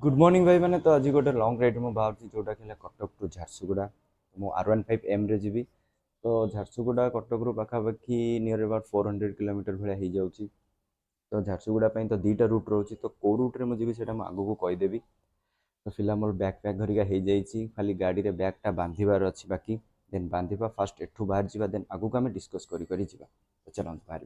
Good morning भाई मैंने तो आज गोटे लंग राइड में बाहर जोटा कि कटक टू झारसुगुड़ा मु R15 M रे जीवी। तो झारसुगुड़ा कटक रू पाखापाखि नियर अबाउट 400 किलोमीटर भाया हो जाऊँगी। तो झारसुगुड़ा तो दुईटा रूट रोचे, तो कौ रूट्रे मुझे से आगू कहीदेवी। तो फिलहाल मोर बैग पैक घरिका हो जाइए, खाली गाड़ी रे बैगटा बांधार अच्छी बाकी देन बांधा फास्ट एठू बाहर जावा देन आगू आम डिस्कस करी तो चलते बाहर।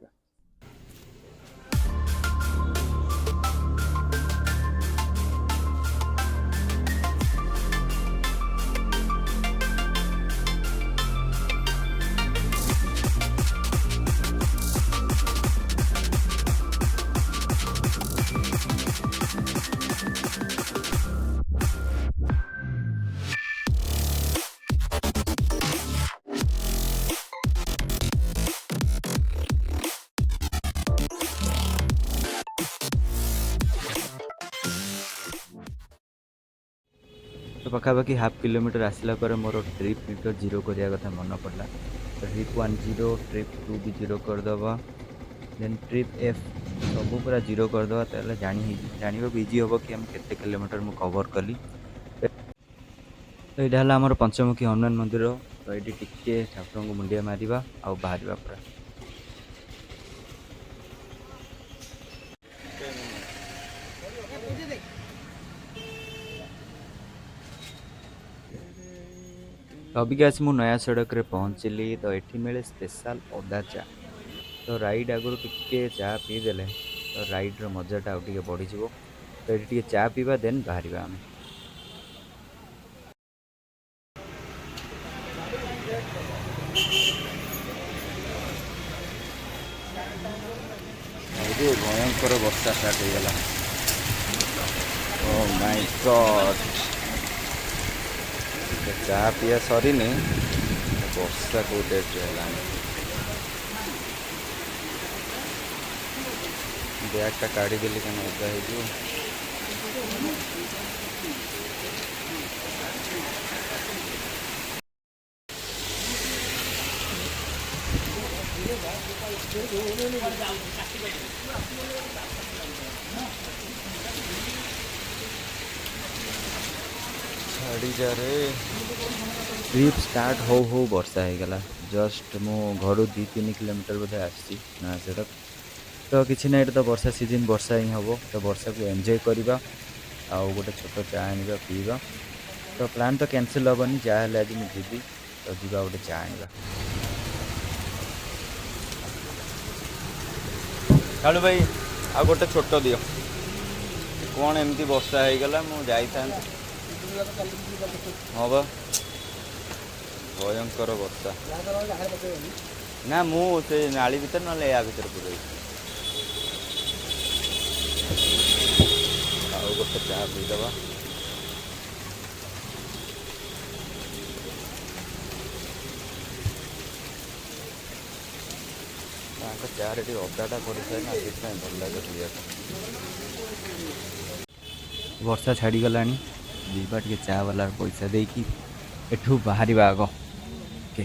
तो पाखापाखि हाफ किलोमीटर आसला पर मोर ट्रिप मीटर जीरो करिया कथा मन पड़ा। तो ट्रिप 1 0, ट्रिप 2 भी जीरो करदब, देन ट्रिप एफ सब पूरा जीरो करदे तो जानवा इजी हम कि हम केते किलोमीटर मु कवर कली। तो यहाँ आमर पंचमुखी हनुमान मंदिर। तो ये टिके ठाकुर को मुंडिया मारिबा आउ बाहरिबा पूरा। तो अबिका मु नया सड़क रे पहुँचली। तो ये मिले स्पेशल अदा चा। तो राइड आगुरी टिके चा पीदेले तो राइड रो मजाटा आउ बढ़ी जाव। तो ये टिके चा पीवा देन बाहर आम। भयंकर वर्षा स्टार्ट हो गला। ओह माय गॉड, चा पिया सरी वर्षा को डेट है। बैगटा काढ़ीदेली क्या ओदा हो। छाड़ी जा रे। ट्रिप स्टार्ट हो वर्षा हो गला। जस्ट मो घर 2-3 किलोमीटर बोधे आसी ना सड़क। तो किसी ना तो वर्षा सीजन वर्षा ही हम। तो वर्षा को एंजॉय करवा आउ गोटे छोट चा आने पीवा। तो प्लान तो कैंसिल हेनी, जहाँ आज मुझे जी तो जीवा गोटे चा आने। कालू भाई आ गोटे छोट दियो कौन एमती वर्षा हो गला मु जाता। हाँ बा भयंकर वर्षा ना मुझे नाली भर ना या भर पूरे आउ गोटे चा पीदबा। चार अदाटा पड़ी थाए ना से भल लगे पीवा। वर्षा छाड़ी गला जीवा टे चा वाला पैसा देकी एठू बाहर आग ओके।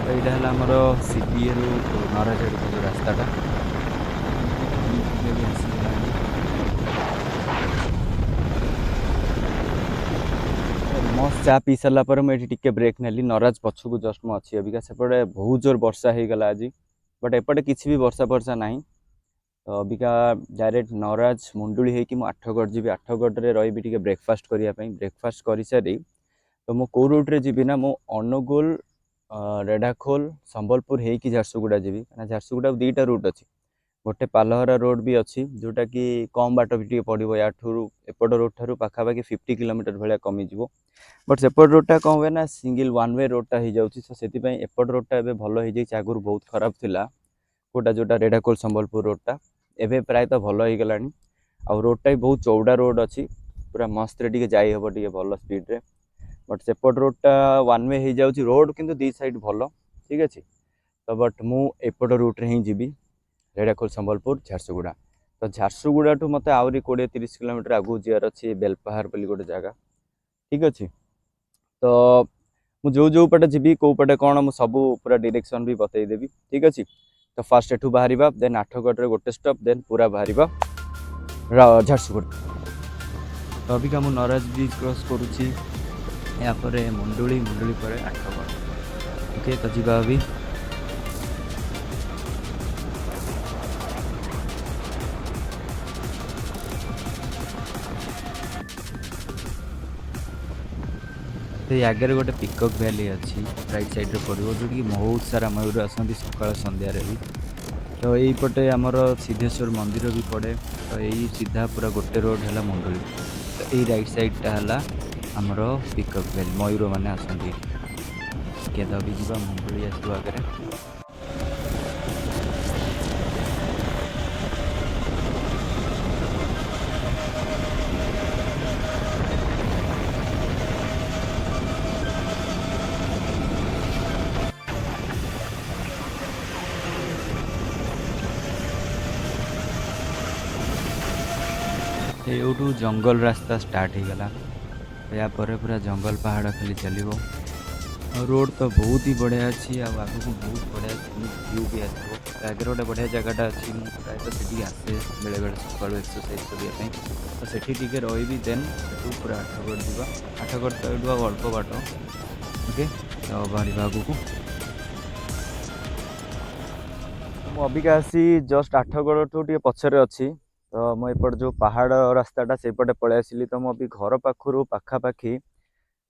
तो यहाँ आमर सीपीए रु नराज जो रास्ताटा मस्त चा पी सारा पर मुझे टिके ब्रेक नेली। नराज पछकू जस्ट मुझे अच्छी अबिका सेपटे बहुत जोर वर्षा हो गला आज, बट एपटे किसी भी वर्षा वर्षा ना। तो अबिका डायरेक्ट नराज मुंडुली होगी 8गड़ जी। 8गड़ रे रही टिके ब्रेकफास्ट करने। ब्रेकफास्ट कर सारी तो मु कौ रूट्रे जी ना मु अनुगुल रेढ़ाखोल संबलपुर होगी झारसुगुड़ा जी। झारसुगुड़ा 2टा रूट अच्छी, गोटे पालहरा रोड भी अच्छी जोटा कि कम बाट भी पड़ो या एपट रोड ठार पाखापाखि 50 किलोमीटर भाया कमिज। बट सेपट रोडटा कौन हुए ना सिंगल वन वे रोडटा हो जाऊँगी। तो से एपट रोडटा भल हो जाए। आगुरी बहुत खराब थिला कोटा जोटा रेढ़ाखोल संबलपुर रोडटा एवं प्रायतः भल हो गला। आउ रोडटा भी बहुत चौड़ा रोड अच्छी, पूरा मस्त टे जाइहब टे भल स्पीड्रे। बट सेपट रोडटा वन वे हो जाऊँगी। रोड किंतु 2 साइड भल ठीक अच्छे। तो बट मु एपट रूट्रे ही जीवी रेढ़ाखोल संबलपुर झारसुगुड़ा। तो झारसुगुड़ा ठू मत आहरी 20-30 किलोमीटर आगू जीवार अच्छी बेलपाहाड़ बोली गोटे जगह ठीक अच्छे। तो मुझे जो पटे जी कौ पटे कौन मुझे सब पूरा डायरेक्शन भी बतईदेवी ठीक अच्छे। तो फास्ट एठू बाहर देन आठगढ़ गोटे स्टॉप देन पूरा बाहर झारसुगुड़ा। तो अभी का नराज ब्रिज क्रॉस करुच्ची यापर मुंडुली मुंडुली पर आठगढ़। ओके तो जीवा अभी तो आगे गोटे पिकॉक वैली अच्छी राइट साइड रे पड़ो जो कि बहुत सारा मयूर आसती सकाल संध्यार भी। तो यहीपटे आमर सिद्धेश्वर मंदिर भी पड़े। तो यही सीधा पूरा गोटे रोड है मुंडुली। तो यही राइट साइडटा है आमर पिकॉक वैली मयूर मैंने आसती के भी जावा मुंडुली आसो आगे। यूँ जंगल रास्ता स्टार्ट हो गला। या पूरा जंगल पहाड़ खाली चलो। रोड तो बहुत ही बढ़िया अच्छी आग को बहुत बढ़िया व्यू भी आसो। आगे गोटे बढ़िया जगहटा अच्छी प्रायः से आसे बेले बेले सकाल एक्सरसाइज करने। तो सेठी टिके रही देन पूरा आठगढ़ जावा। आठगढ़ तो ये अल्प बाट। ओके तो बाहर आग को अबिका आसी जस्ट आठगढ़ ठू पछरे अच्छी। तो मुझे जो पहाड़ रास्ताटा से पटे पलि आसली। तो मुझे घर पाखु पाखापाखि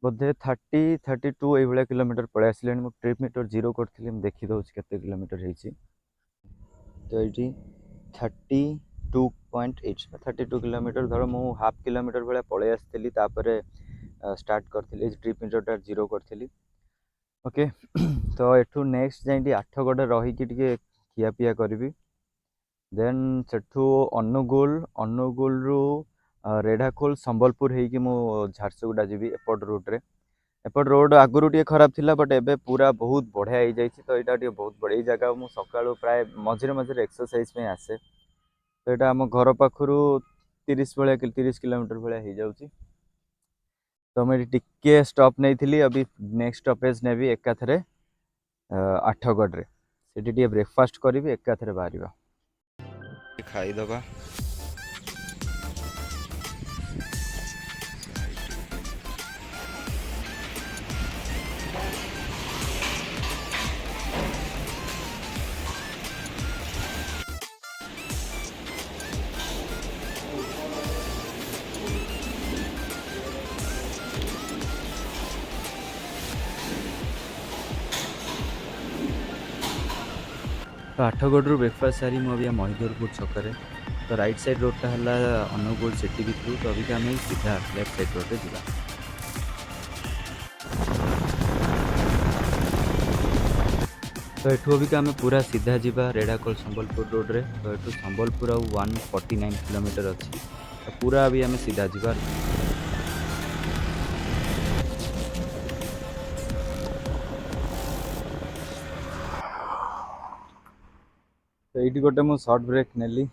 बोधे 30-32 ये किलोमीटर पलि आसले। मुझे ट्रिप मीटर जीरो करी देखी दौर के किलोमीटर होती। तो ये 32.8 32 किलोमीटर धर मु हाफ किलोमीटर भाया पलि आसती। स्टार्ट करी ट्रिप मीटर जीरो करी। ओके तो एठू नेक्स्ट जाए आठगढ़ रहीकि खियापिया करी। देन सेठू अनुगुल रु रेढ़ाखोल संबलपुर होगी मु झारसुगुड़ा जीवी एपट रूट्रे। एपट रोड आगुरी टे खराब थिला बट एबे पूरा बहुत बढ़िया हो जाए। तो यहाँ बहुत बढ़िया जगह मु सकाळु प्राय मझे मझे एक्सरसाइज में आसे। तो यहाँ आम घर पाखु 30 किलोमीटर भाया हो जाऊँगी। तो मुझे टिके स्टॉप नहीं थी। अभी नेक्स्ट स्टॉपेज ने भी एकाथरे आठगढ़ रे से ब्रेकफास्ट करी एकाथरे बाहर खाईदबा। तो आठगढ़ ब्रेकफास्ट सारी मुझे महिदरपुर छकरे। तो राइट साइड रोडटा है अनुगुल सिटी भितर। तो अभी आम सीधा लेफ्ट साइड रोड जा। तो यू अभी आम पूरा सीधा जा रेढ़ाखोल संबलपुर रोड रे। तो यू संबलपुर 149 किलोमीटर अच्छी। तो पूरा अभी आम सीधा जा। तो ये गोटे मु शॉर्ट ब्रेक नेली।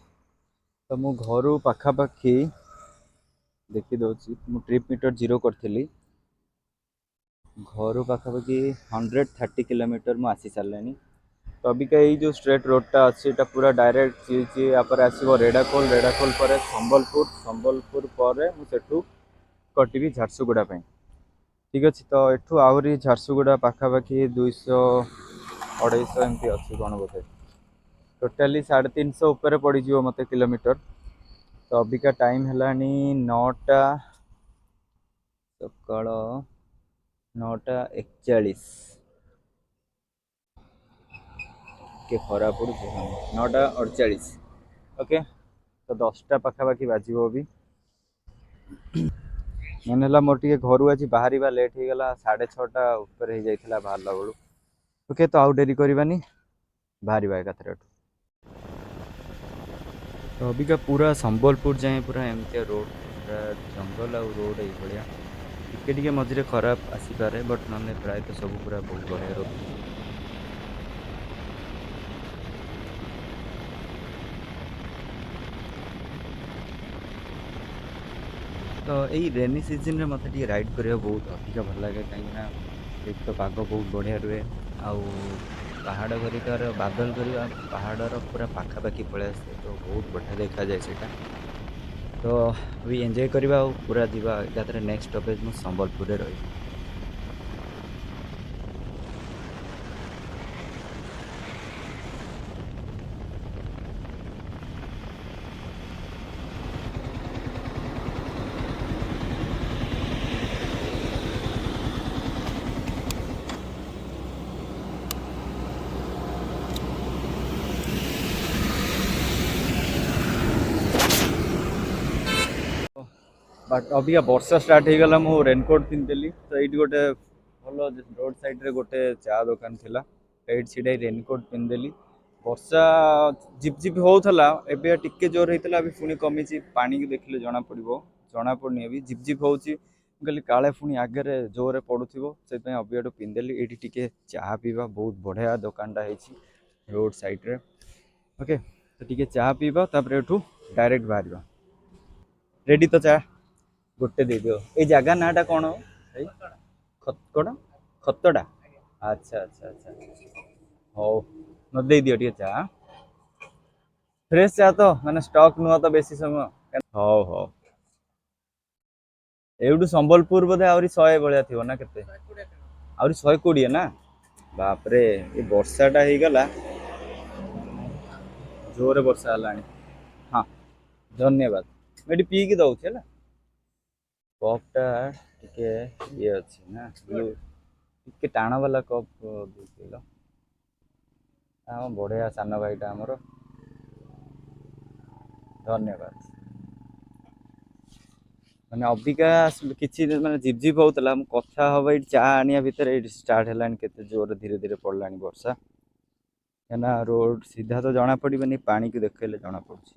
तो मु घर पाखापाखि देखी दूसरी मु ट्रिप मीटर जीरो करी। घर पाखापाखि 130 किलोमीटर मु आसी सारे। तो अभी का जो स्ट्रेट रोडटा अच्छी पूरा डायरेक्ट यहाँ आसो रेढ़ाखोल। रेढ़ाखोल पर संबलपुर। संबलपुर पर मुझू कटि झारसुगुड़ा। ठीक अच्छे। तो यू आहरी झारसुगुड़ा पाखापाखि 200-250 एमती अच्छी कौन बोधे। टोटाली 350 ऊपर पड़ज मत किलोमीटर। तो अभी का टाइम है 9टा सकाळ 9टा 41 के खरा पड़ू 9टा 48। ओके तो 10टा पाखापाखि बाजो। अभी मैंने है मोर टे घर आज बाहर लेट हो गला 6:30 ऊपर हो जाता बाहर बेलू। ओके तो आउ डेरी करवानी बाहर एकाथरे। तो अभी का पूरा संबलपुर जाए पूरा एमती रोड पूरा जंगल आउ रोड ये टिके मझे खराब आसीपे बट ना प्राय तो सब पूरा बहुत बढ़िया रोड। तो यही रेनी सीजन रे मत राइड करने बहुत अधिक भल लगे कहीं एक तो पाग बहुत बढ़िया रुए पहाड़ घरिकार बादल घरिका पहाड़र पूरा पाखापाखि पळेइ आसे तो बहुत बढ़िया देखा जाए सेटा। तो अभी एंजॉय करवा और पूरा जीवा एकाथरे नेक्स्ट स्टॉपेज मु संबलपुर रे रही। बट अभी वर्षा स्टार्ट हो गला मु रेनकोट पिंधली तो ये गोटे भल रोड साइड रे गोटे चा दुकान थिला ये सीधे रेनकोट पिंधली। वर्षा झिप झिप होउथला एबे टिके जोर होइतला अभी पुणी कमी पानी की देखले जना पड़िबो जना पड़नी अभी झिप झिप होउची कहली काले पुणी आगे रे जोर पड़ुथिबो से अभी एटू पिंधली एठी टिके चा पीवा बहुत बढ़िया दुकानटा ହେଇची रोड साइड रे। ओके तो टिके चा पीवा तापर एठू डायरेक्ट बाहर रेडी तो चा गोटे दे दियो ए जगह नाटा कौन भाई कौन खतड़ा अच्छा अच्छा अच्छा हो न दे दियो टिके चा फ्रेश चा तो माने स्टॉक नुह तो बेसी समय हो हो एवडू संबलपुर बोधे आउरी 100 भलिया थिबो ना केते आउरी 120 ना बाप रे ए वर्षाटा हे गला जोरे वर्षा हलानी। हाँ धन्यवाद मैं पी की दउछ हैला कपटा टिके ये अच्छी ना ब्लू टिके टाण वाला कप बुझिल हाँ बढ़िया सान भाईटा आमर धन्यवाद। माने अबिका किछि माने झिप झिप होतला हम कथा हबा इ चा आनिया भितर इ स्टार्ट हेलानी केते जोर धीरे धीरे पड़लानी वर्षा केना रोड सीधा तो जना पड़िबनी पानी की देखले जना पड़छि।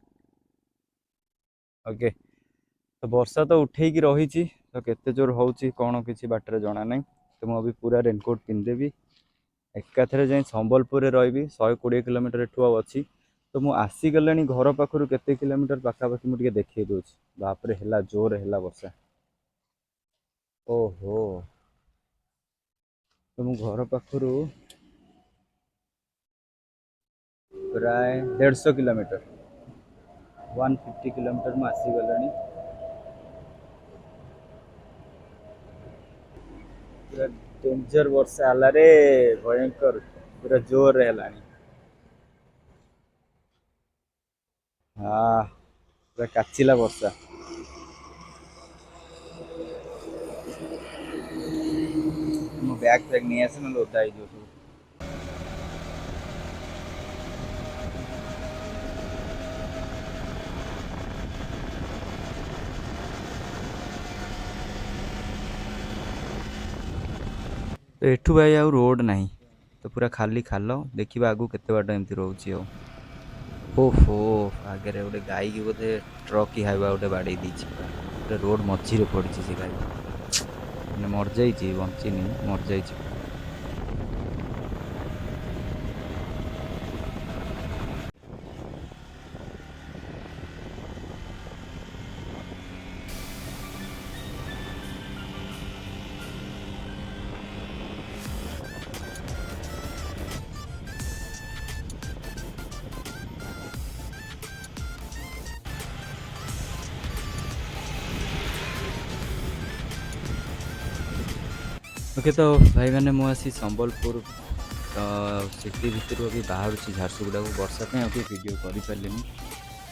ओके तो वर्षा तो उठेकी रही तो केते जोर होउछि कोन किछि बाटरे जना नै तो मु अभी पूरा रेनकोट पिंधेबी एकाथरे जाई संबलपुर रे रहबी 120 किलोमीटर एठू अच्छी तो मु आसीगले घर पाखर केते किलोमीटर पाखापाखि मुझे देखी दूसरी बापरे हेला जोर हेला वर्षा ओहो तो मु घर पाखर प्राय 150 किलोमीटर 150 किलोमीटर मु आसीगले पूरा डेंजर वर्षा हला रे भयंकर पूरा जोर हेलानी हाँ पूरा काचिला वर्षा मो बैग फैग नहीं आसे ना ओदा हो सब तो एठू भाई आउ रोड नहीं तो पूरा खाली खाल देखा आगू केते बाट एमती रोचे ओहो आगे गोटे गाई की बोधे ट्रक की हाइवा गोटे बाड़े पूरा रोड मझी पड़ी से गाई मैंने मर जाइए बंचीनी मर जाइए। ओके तो भाई मैंने मुझे संबलपुर सिटी भितर अभी बाहर झारसुगुड़ा को वर्षा अभी वीडियो कर पारे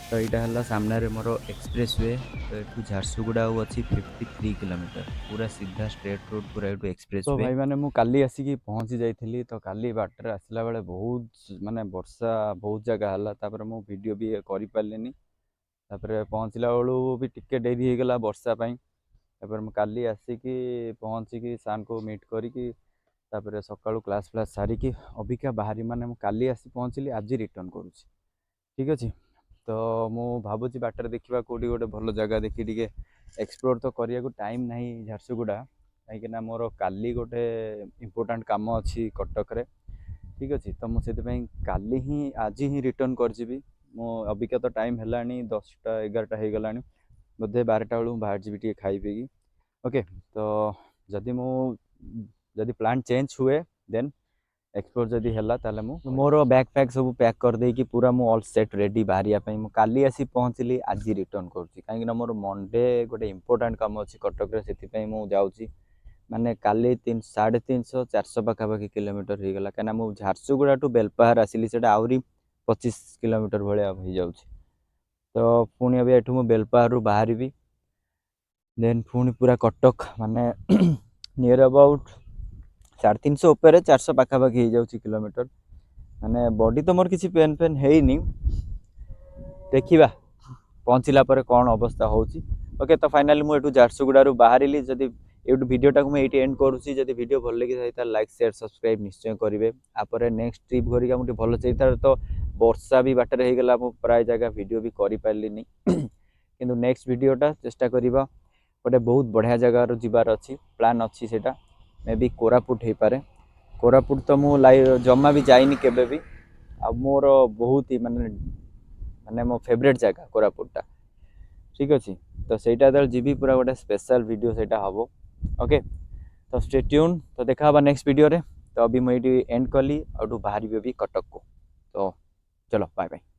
तो यहाँ है सामने मोर एक्सप्रेस वे तो ये झारसुगुड़ा अच्छी 53 किलोमीटर पूरा सीधा स्ट्रेट रोड पूरा ये एक्सप्रेस तो भाई मैंने काली आसिक पहुँची जाइली तो काली बाटर आसला बेले बहुत माने वर्षा बहुत जगह है मु वीडियो भी कर पारे पहुँचला बेलू भी टिके डेरी हो गला वर्षा मु काली आसिकी पहुँचिकी सार को मीट करी सकाळू क्लास फ्लास सारिकी अबिका बाहरी माने मु काली आसी पहुँचली आज रिटर्न करुँच ठीक अच्छे तो मु भावुची बाटर देखा कौटी गोटे भल जगह देखी टे एक्सप्लोर तो करने को टाइम नहीं झारसुगुड़ा कहीं मोर काली गोटे इम्पोर्टाट कम अच्छी कटक रे ठीक अच्छे तो मुझे काली ही आज ही रिटर्न कर मो अबिका तो टाइम है 10टा 11टा हो गला बोधे 12टा बेलू बाहर जी टे खाई पी ओके तो जदि प्लान चेंज हुए देन एक्सप्लोर जदि हैला ताले मु मोर बैग पैक सब पैक कर दे कि पूरा मु ऑल सेट रेडी बाहरिया पई मु काली आसी पहुँचली आज रिटर्न करछि काहे कि मोर मंडे गोटे इंपोर्टेंट काम अछि कटक रे सेति पई मु जाउछि माने काली 350 400 पाखापाखि किलोमीटर हो गला कहीं मु झारसुगुड़ा टू बेलपाहाड़ आसिली से आहरी 25 किलोमीटर भाया हो जाउछि तो पुणी अभी एठू मु बेलपाहाड़ बाहर देन पुणी पूरा कटक माने नियर अबाउट 350 ऊपर 400 पाखापाखि हो जाउछि किलोमीटर माने बॉडी तो मोर किसी पेन पेन हेनी देखिबा पहुँचला पर कौन अवस्था होची ओके तो फाइनली मु एठू झारसुगुड़ा बाहरिली जदि यूट्यूब वीडियोटा को मैं एंड करुँची जब वीडियो भल लगी था लाइक शेयर सब्सक्राइब निश्चय करेंगे आपर नेक्स्ट ट्रिप करिका मुझे भल चाहिए तो वर्षा भी बाटर हो गला प्राय जगह वीडियो भी कर पारिनी किंतु नेक्स्ट वीडियोटा चेष्टा करवा गोटे बहुत बढ़िया जगार जीवार अच्छी प्लान अच्छी से मे बी कोरापुट हो पारे कोरापुट तो मु लाइव जमा भी जाइनी केबे भी आ मोर बहुत ही माने माने मो फेवरेट जगह कोरापुटा ठीक अच्छे तो सहीटा जो जीवी पूरा गोटे स्पेशल वीडियो सेटा हम ओके तो स्टे ट्यून तो देखा हवा नेक्स्ट वीडियो रे तो अभी मुझे एंड कली और बाहर भी कटक को तो चलो बाय बाय।